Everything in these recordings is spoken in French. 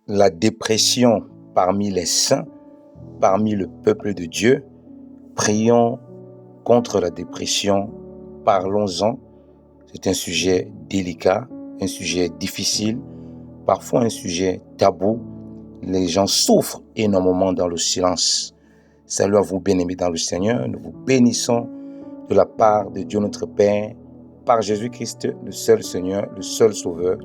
La dépression parmi les saints, parmi le peuple de Dieu. Prions contre la dépression, parlons-en. C'est un sujet délicat, un sujet difficile, parfois un sujet tabou. Les gens souffrent énormément dans le silence. Salut à vous, bien-aimés dans le Seigneur. Nous vous bénissons de la part de Dieu notre Père, par Jésus-Christ, le seul Seigneur, le seul Sauveur,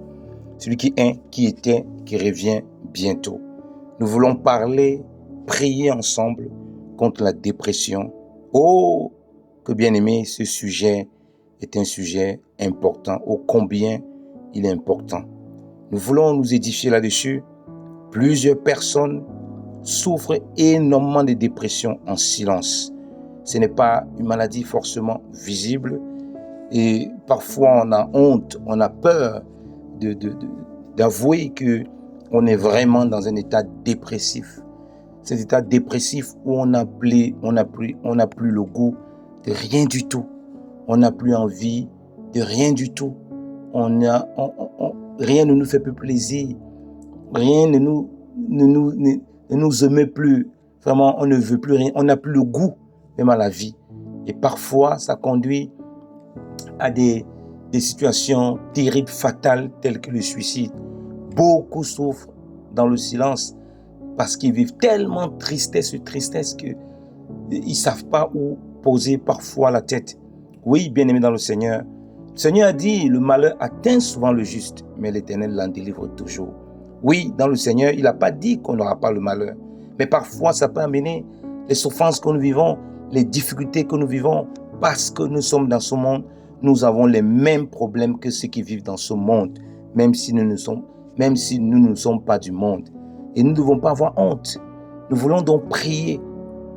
celui qui est, qui était, qui revient bientôt. Nous voulons prier ensemble contre la dépression. Oh, que bien-aimé, ce sujet est un sujet important. Oh, combien il est important. Nous voulons nous édifier là-dessus. Plusieurs personnes souffrent énormément de dépression en silence. Ce n'est pas une maladie forcément visible. Et parfois, on a honte, on a peur d'avouer qu'on est vraiment dans un état dépressif. Cet état dépressif où on n'a plus le goût de rien du tout. On n'a plus envie de rien du tout. Rien ne nous fait plus plaisir. Rien ne nous émeut plus. Vraiment, on ne veut plus rien. On n'a plus le goût même à la vie. Et parfois, ça conduit à des situations terribles, fatales, telles que le suicide. Beaucoup souffrent dans le silence parce qu'ils vivent tellement de tristesse qu'ils ne savent pas où poser parfois la tête. Oui, bien-aimé dans le Seigneur a dit, le malheur atteint souvent le juste, mais l'Éternel l'en délivre toujours. Oui, dans le Seigneur, il n'a pas dit qu'on n'aura pas le malheur. Mais parfois, ça peut amener les souffrances que nous vivons, les difficultés que nous vivons, parce que nous sommes dans ce monde, nous avons les mêmes problèmes que ceux qui vivent dans ce monde, même si nous ne sommes pas du monde. Et nous ne devons pas avoir honte. Nous voulons donc prier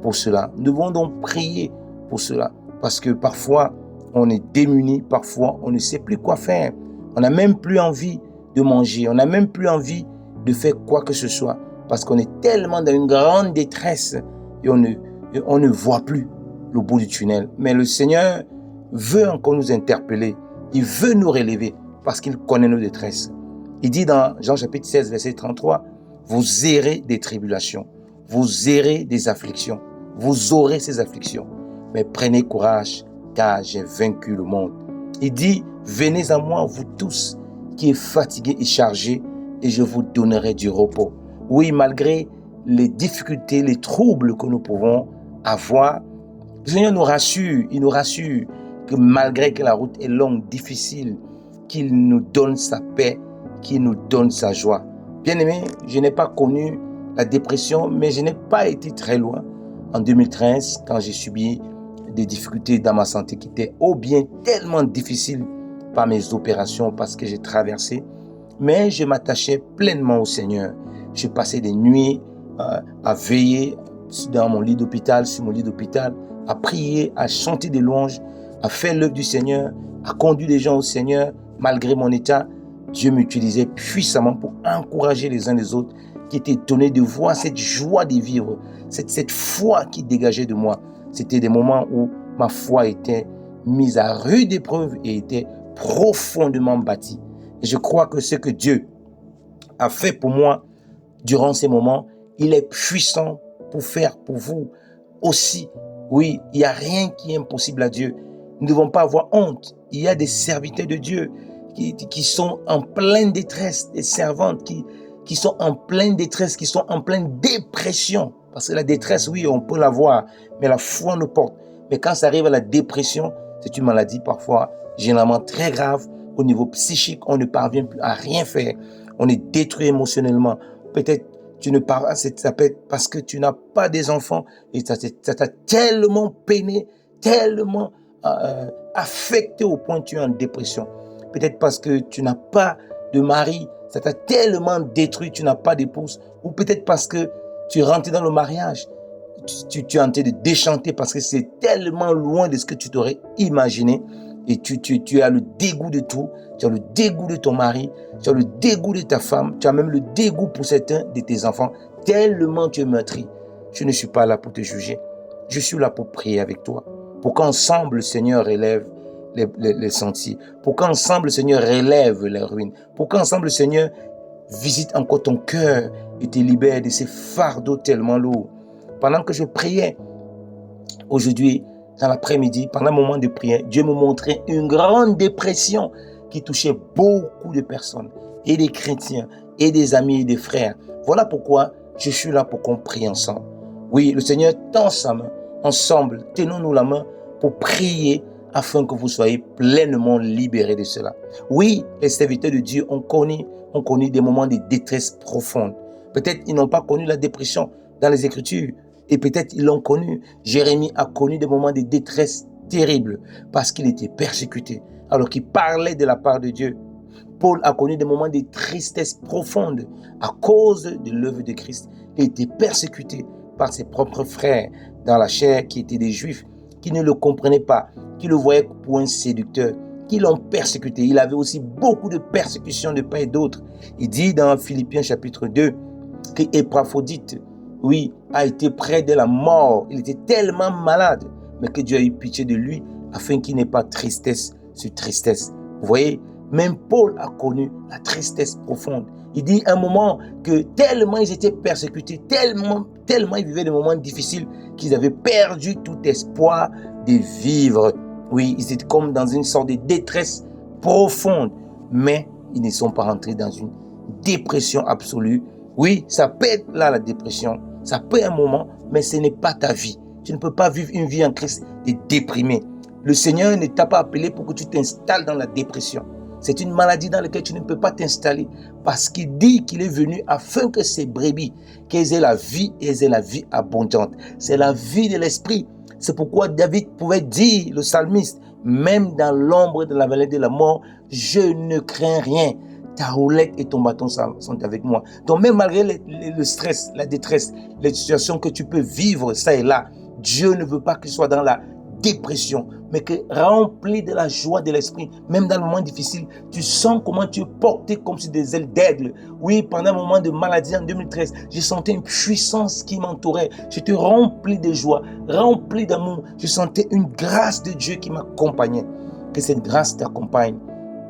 pour cela. Nous devons donc prier pour cela. Parce que parfois, on est démuni, parfois, on ne sait plus quoi faire. On n'a même plus envie de manger. On n'a même plus envie de faire quoi que ce soit. Parce qu'on est tellement dans une grande détresse et on ne voit plus le bout du tunnel. Mais le Seigneur veut encore nous interpeller. Il veut nous relever parce qu'il connaît nos détresses. Il dit dans Jean chapitre 16, verset 33, « Vous errez des tribulations, vous errez des afflictions, vous aurez ces afflictions. Mais prenez courage, car j'ai vaincu le monde. » Il dit, « Venez à moi, vous tous qui êtes fatigués et chargés, et je vous donnerai du repos. » Oui, malgré les difficultés, les troubles que nous pouvons avoir, le Seigneur nous rassure, il nous rassure que malgré que la route est longue, difficile, qu'il nous donne sa paix, qu'il nous donne sa joie. Bien-aimé, je n'ai pas connu la dépression, mais je n'ai pas été très loin. En 2013, quand j'ai subi des difficultés dans ma santé qui étaient bien tellement difficiles par mes opérations, parce que j'ai traversé, mais je m'attachais pleinement au Seigneur. Je passais des nuits à veiller dans mon lit d'hôpital, sur mon lit d'hôpital, à prier, à chanter des louanges, à faire l'œuvre du Seigneur, à conduire les gens au Seigneur. Malgré mon état, Dieu m'utilisait puissamment pour encourager les uns les autres qui étaient étonnés de voir cette joie de vivre, cette foi qui dégageait de moi. C'était des moments où ma foi était mise à rude épreuve et était profondément bâtie. Et je crois que ce que Dieu a fait pour moi durant ces moments, il est puissant pour faire pour vous aussi. Oui, il n'y a rien qui est impossible à Dieu. Nous ne devons pas avoir honte. Il y a des serviteurs de Dieu qui sont en pleine détresse, des servantes qui sont en pleine détresse, qui sont en pleine dépression. Parce que la détresse, oui, on peut la voir, mais la foi nous porte. Mais quand ça arrive à la dépression, c'est une maladie parfois généralement très grave. Au niveau psychique, on ne parvient plus à rien faire. On est détruit émotionnellement. Peut-être tu ne parles, ça peut être parce que tu n'as pas des enfants et ça t'a tellement peiné, tellement affecté au point que tu es en dépression. Peut-être parce que tu n'as pas de mari, ça t'a tellement détruit, tu n'as pas d'épouse. Ou peut-être parce que tu es rentré dans le mariage, tu es en train de déchanter parce que c'est tellement loin de ce que tu t'aurais imaginé. Et tu as le dégoût de tout, tu as le dégoût de ton mari, tu as le dégoût de ta femme, tu as même le dégoût pour certains de tes enfants, tellement tu es meurtri. Je ne suis pas là pour te juger, je suis là pour prier avec toi, pour qu'ensemble le Seigneur élève les sentiers, pour qu'ensemble le Seigneur relève les ruines, pour qu'ensemble le Seigneur visite encore ton cœur et te libère de ces fardeaux tellement lourds. Pendant que je priais aujourd'hui, dans l'après-midi, pendant un moment de prière, Dieu me montrait une grande dépression qui touchait beaucoup de personnes, et des chrétiens, et des amis, et des frères. Voilà pourquoi je suis là pour qu'on prie ensemble. Oui, le Seigneur tend sa main. Ensemble, tenons-nous la main pour prier afin que vous soyez pleinement libérés de cela. Oui, les serviteurs de Dieu ont connu des moments de détresse profonde. Peut-être ils n'ont pas connu la dépression dans les Écritures, et peut-être ils l'ont connu. Jérémie a connu des moments de détresse terribles parce qu'il était persécuté alors qu'il parlait de la part de Dieu. Paul a connu des moments de tristesse profonde à cause de l'œuvre de Christ. Il était persécuté par ses propres frères dans la chair qui étaient des Juifs, qui ne le comprenaient pas, qui le voyaient pour un séducteur, qui l'ont persécuté. Il avait aussi beaucoup de persécutions de part et d'autre. Il dit dans Philippiens chapitre 2 qu'Épaphrodite, oui, a été près de la mort. Il était tellement malade, mais que Dieu a eu pitié de lui afin qu'il n'ait pas tristesse sur tristesse. Vous voyez, même Paul a connu la tristesse profonde. Il dit un moment que tellement ils étaient persécutés, tellement ils vivaient des moments difficiles qu'ils avaient perdu tout espoir de vivre. Oui, ils étaient comme dans une sorte de détresse profonde, mais ils ne sont pas rentrés dans une dépression absolue. Oui, ça peut être là la dépression, ça peut être un moment, mais ce n'est pas ta vie. Tu ne peux pas vivre une vie en Christ et déprimé. Le Seigneur ne t'a pas appelé pour que tu t'installes dans la dépression. C'est une maladie dans laquelle tu ne peux pas t'installer parce qu'il dit qu'il est venu afin que ces brebis, qu'elles aient la vie et elles aient la vie abondante. C'est la vie de l'esprit. C'est pourquoi David pouvait dire, le psalmiste, même dans l'ombre de la vallée de la mort, je ne crains rien. Ta houlette et ton bâton sont avec moi. Donc même malgré le stress, la détresse, les situations que tu peux vivre, ça et là, Dieu ne veut pas que tu sois dans la dépression, mais que rempli de la joie de l'esprit, même dans le moment difficile, tu sens comment tu es porté comme sur des ailes d'aigle. Oui, pendant un moment de maladie en 2013, j'ai senti une puissance qui m'entourait. J'étais rempli de joie, rempli d'amour. Je sentais une grâce de Dieu qui m'accompagnait. Que cette grâce t'accompagne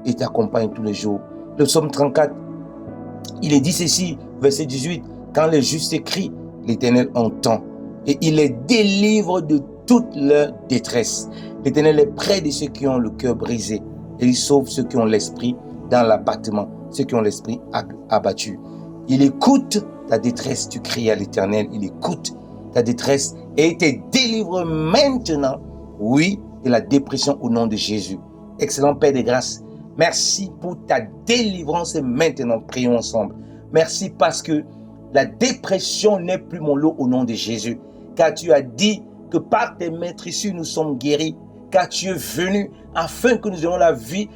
et t'accompagne tous les jours. Le psaume 34, il est dit ceci, verset 18, quand les justes crient, l'Éternel entend et il les délivre de toute leur détresse. L'Éternel est près de ceux qui ont le cœur brisé et il sauve ceux qui ont l'esprit dans l'abattement, ceux qui ont l'esprit abattu. Il écoute ta détresse, tu cries à l'Éternel, il écoute ta détresse et il te délivre maintenant, oui, de la dépression au nom de Jésus. Excellent Père de grâce, merci pour ta délivrance et maintenant, prions ensemble. Merci parce que la dépression n'est plus mon lot au nom de Jésus, car tu as dit que par tes maîtresses nous sommes guéris, car tu es venu afin que nous ayons la vie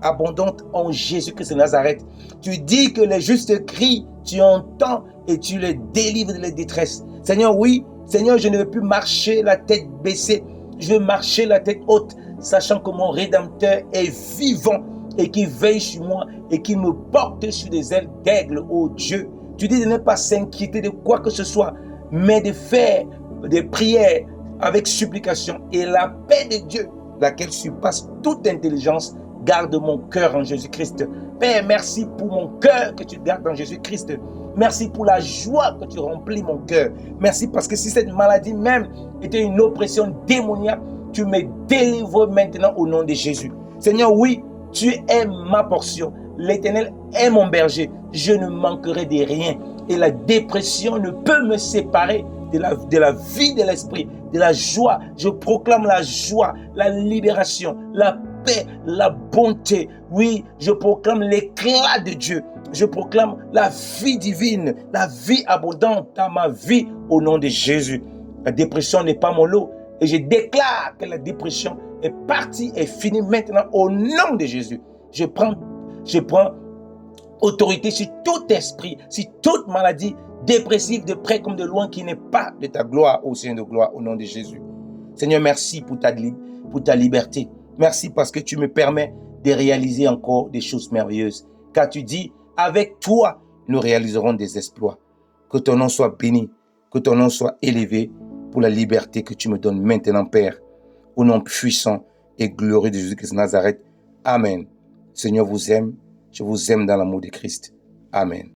abondante en Jésus-Christ de Nazareth. Tu dis que les justes crient, tu entends et tu les délivres de la détresse. Seigneur, oui, Seigneur, je ne veux plus marcher la tête baissée, je veux marcher la tête haute, sachant que mon Rédempteur est vivant et qui veille sur moi et qui me porte sur des ailes d'aigle, ô Dieu. Tu dis de ne pas s'inquiéter de quoi que ce soit, mais de faire des prières avec supplication et la paix de Dieu, laquelle surpasse toute intelligence, garde mon cœur en Jésus-Christ. Père, merci pour mon cœur que tu gardes en Jésus-Christ. Merci pour la joie que tu remplis mon cœur. Merci parce que si cette maladie même était une oppression démoniaque, tu me délivres maintenant au nom de Jésus. Seigneur, oui, tu es ma portion. L'Éternel est mon berger. Je ne manquerai de rien. Et la dépression ne peut me séparer de la vie de l'esprit, de la joie. Je proclame la joie, la libération, la paix, la bonté. Oui, je proclame l'éclat de Dieu. Je proclame la vie divine, la vie abondante dans ma vie au nom de Jésus. La dépression n'est pas mon lot. Et je déclare que la dépression est partie et finie maintenant au nom de Jésus. Je prends autorité sur tout esprit, sur toute maladie dépressive de près comme de loin qui n'est pas de ta gloire, ô Seigneur de gloire, au nom de Jésus. Seigneur, merci pour ta liberté. Merci parce que tu me permets de réaliser encore des choses merveilleuses. Car tu dis, avec toi, nous réaliserons des exploits. Que ton nom soit béni, que ton nom soit élevé pour la liberté que tu me donnes maintenant, Père. Au nom puissant et glorieux de Jésus-Christ de Nazareth. Amen. Seigneur vous aime. Je vous aime dans l'amour de Christ. Amen.